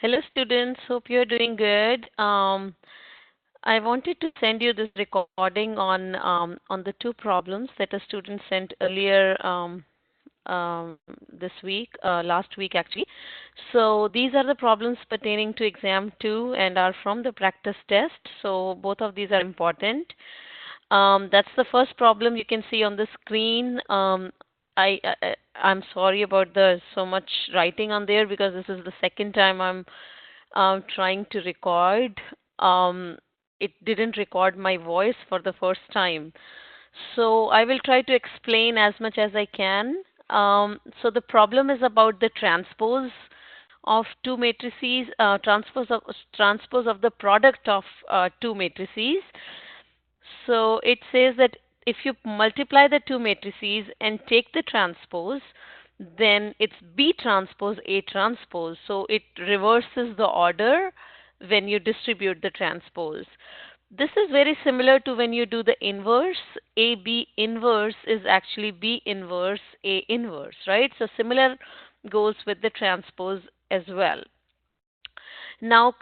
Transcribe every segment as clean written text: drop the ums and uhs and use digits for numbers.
Hello, students. Hope you're doing good. I wanted to send you this recording on the two problems that a student sent earlier this week, last week actually. So these are the problems pertaining to exam 2 and are from the practice test. So both of these are important. That's the first problem you can see on the screen. I'm sorry about the so much writing on there because this is the second time I'm trying to record. Um, it didn't record my voice for the first time. So I will try to explain as much as I can. So the problem is about the transpose of two matrices, transpose of the product of two matrices. So it says that if you multiply the two matrices and take the transpose, then it's B transpose A transpose. So it reverses the order when you distribute the transpose. This is very similar to when you do the inverse. AB inverse is actually B inverse A inverse, right? So similar goes with the transpose as well. Now,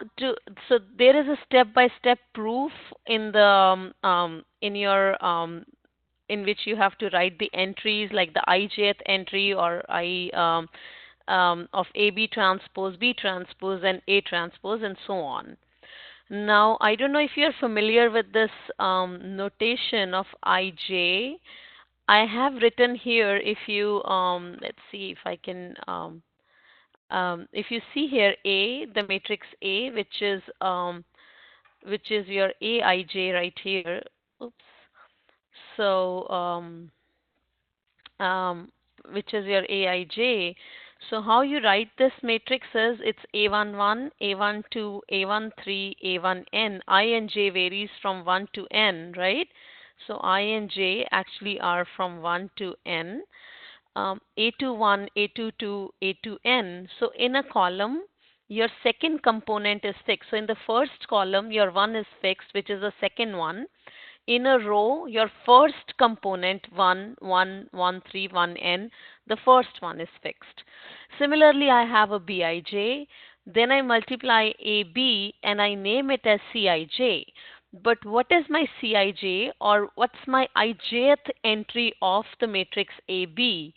so there is a step-by-step proof in the in your in which you have to write the entries like the ijth entry or I of AB transpose, B transpose, and A transpose, and so on. Now, I don't know if you're familiar with this notation of IJ. I have written here, if you, let's see if I can, if you see here A, the matrix A, which is your Aij right here. Oops. So, um, which is your Aij. So how you write this matrix is it's A11, A12, A13, A1n. I and j varies from 1 to n, right? So I and j actually are from 1 to n. A21, A22, A2n. So in a column, your second component is fixed. So in the first column, your 1 is fixed, which is the second one. In a row, your first component 1, 1, 1, 3, 1n, the first one is fixed. Similarly, I have a bij, then I multiply ab and I name it as cij. But what is my cij or what's my ijth entry of the matrix AB?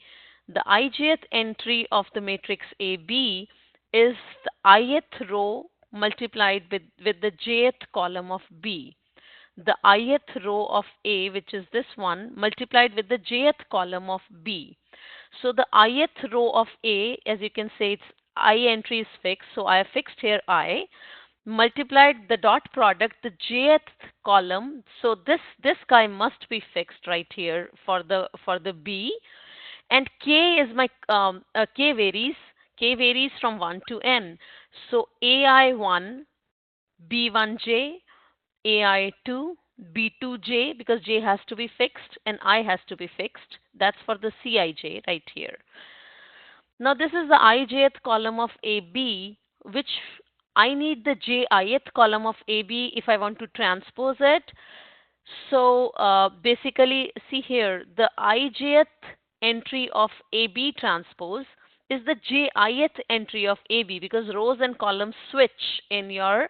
The ijth entry of the matrix AB is the ith row multiplied with the jth column of B, the ith row of A, which is this one, multiplied with the jth column of B. So the ith row of A, as you can say, its I entry is fixed. So I have fixed here I, multiplied the dot product, the jth column. So this guy must be fixed right here for the B. And K is my K varies from 1 to n. So AI1, B1J, AI2, B2J, because J has to be fixed and I has to be fixed. That's for the Cij right here. Now this is the ijth column of AB, which I need the jith column of AB if I want to transpose it. So basically, see here, the ijth entry of AB transpose is the jith entry of AB because rows and columns switch in your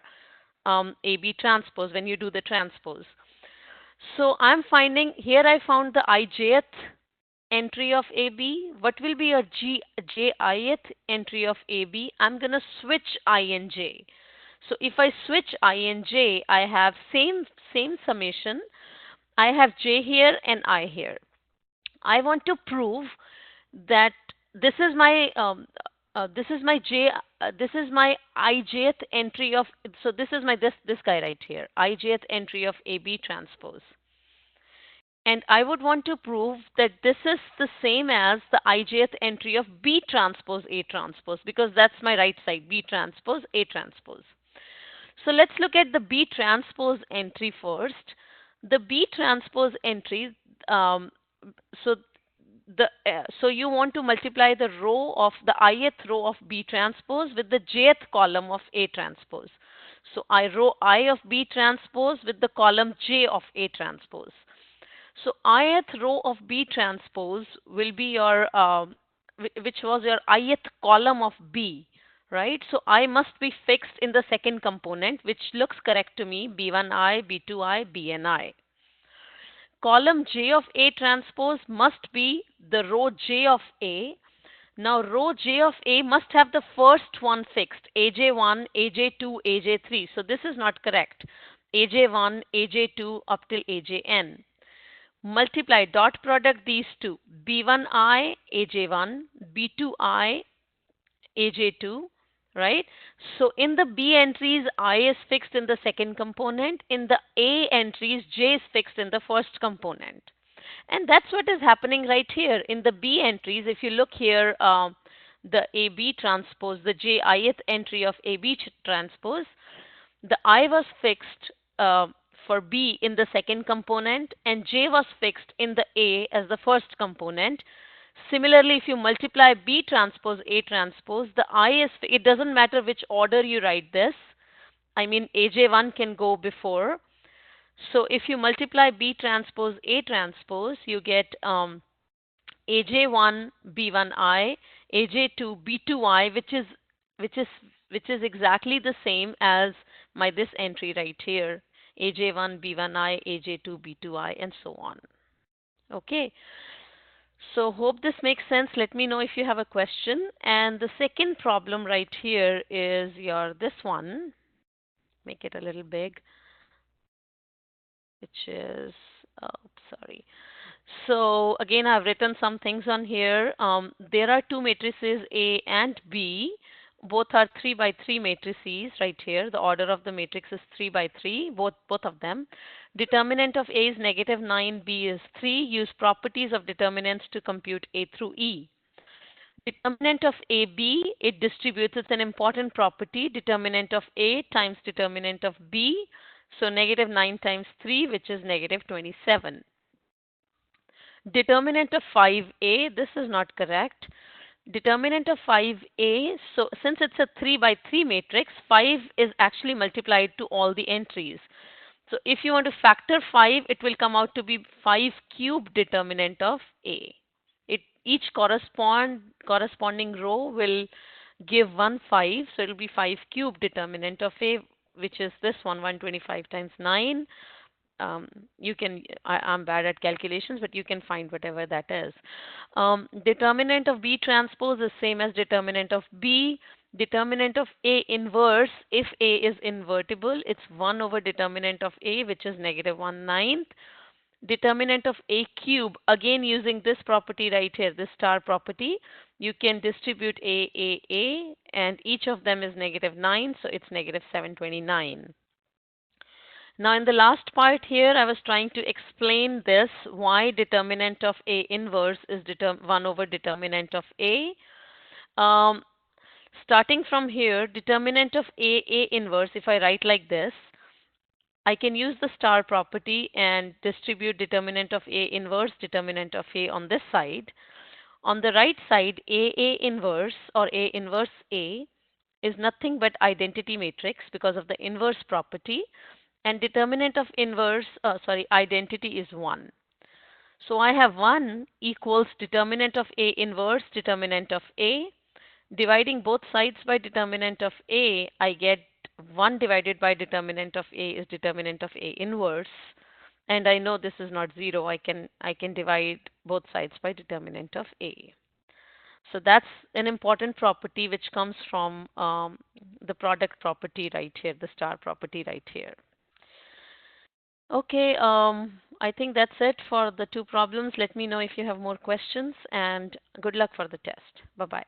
AB transpose when you do the transpose. So I'm finding here I found the ijth entry of AB. What will be your jith entry of AB? I'm going to switch I and j. So if I switch I and j, I have same summation. I have j here and I here. I want to prove that this is my this is my ijth entry of, so this is my this guy right here, ijth entry of AB transpose. And I would want to prove that this is the same as the ijth entry of B transpose A transpose because that's my right side, B transpose A transpose. So let's look at the B transpose entry first. The B transpose entry, so so you want to multiply the row of the ith row of B transpose with the jth column of A transpose. So I row I of B transpose with the column J of A transpose. So ith row of B transpose will be your which was your ith column of B. right? So I must be fixed in the second component, which looks correct to me, B1I, B2I, BNI. Column J of A transpose must be the row J of A. Now row J of A must have the first one fixed, AJ1, AJ2, AJ3. So this is not correct. AJ1, AJ2 up till AJN. Multiply, dot product these two, B1I, AJ1, B2I, AJ2, right? So in the B entries, I is fixed in the second component. In the A entries, J is fixed in the first component. And that's what is happening right here in the B entries. If you look here, the AB transpose, the JIth entry of AB transpose, the I was fixed for B in the second component and J was fixed in the A as the first component. Similarly, if you multiply B transpose A transpose, the I is, it doesn't matter which order you write this. I mean, AJ1 can go before. So if you multiply B transpose A transpose, you get AJ1 B1I, AJ2 B2I, which is which is exactly the same as my this entry right here, AJ1 B1I, AJ2 B2I, and so on. Okay. So hope this makes sense. Let me know if you have a question. And the second problem right here is your this one. Make it a little big, which is, oh, sorry. So again, I've written some things on here. There are two matrices A and B. Both are 3 by 3 matrices right here. The order of the matrix is 3 by 3, both of them. Determinant of A is negative 9, B is 3. Use properties of determinants to compute A through E. Determinant of AB, it distributes. It's an important property. Determinant of A times determinant of B. So negative 9 times 3, which is negative 27. Determinant of 5A, this is not correct. Determinant of 5A, so since it's a 3 by 3 matrix, 5 is actually multiplied to all the entries. So if you want to factor 5, it will come out to be 5 cube determinant of A. Each corresponding row will give 1 5, so it will be 5 cube determinant of A, which is this one, 125 times 9. You can, I'm bad at calculations, but you can find whatever that is. Determinant of B transpose is same as determinant of B. Determinant of A inverse, if A is invertible, it's 1 over determinant of A, which is negative 1/9. Determinant of A cube, again using this property right here, this star property, you can distribute A, and each of them is negative 9, so it's negative 729. Now in the last part here, I was trying to explain this, why determinant of A inverse is 1 over determinant of A. Um, Starting from here, determinant of A inverse, if I write like this, I can use the star property and distribute determinant of A inverse, determinant of A on this side. On the right side, A inverse or A inverse A is nothing but identity matrix because of the inverse property, and determinant of inverse, identity is 1. So I have 1 equals determinant of A inverse, determinant of A. Dividing both sides by determinant of A, I get 1 divided by determinant of A is determinant of A inverse. And I know this is not 0. I can divide both sides by determinant of A. So that's an important property which comes from the product property right here, the star property right here. Okay, I think that's it for the two problems. Let me know if you have more questions, and good luck for the test. Bye-bye.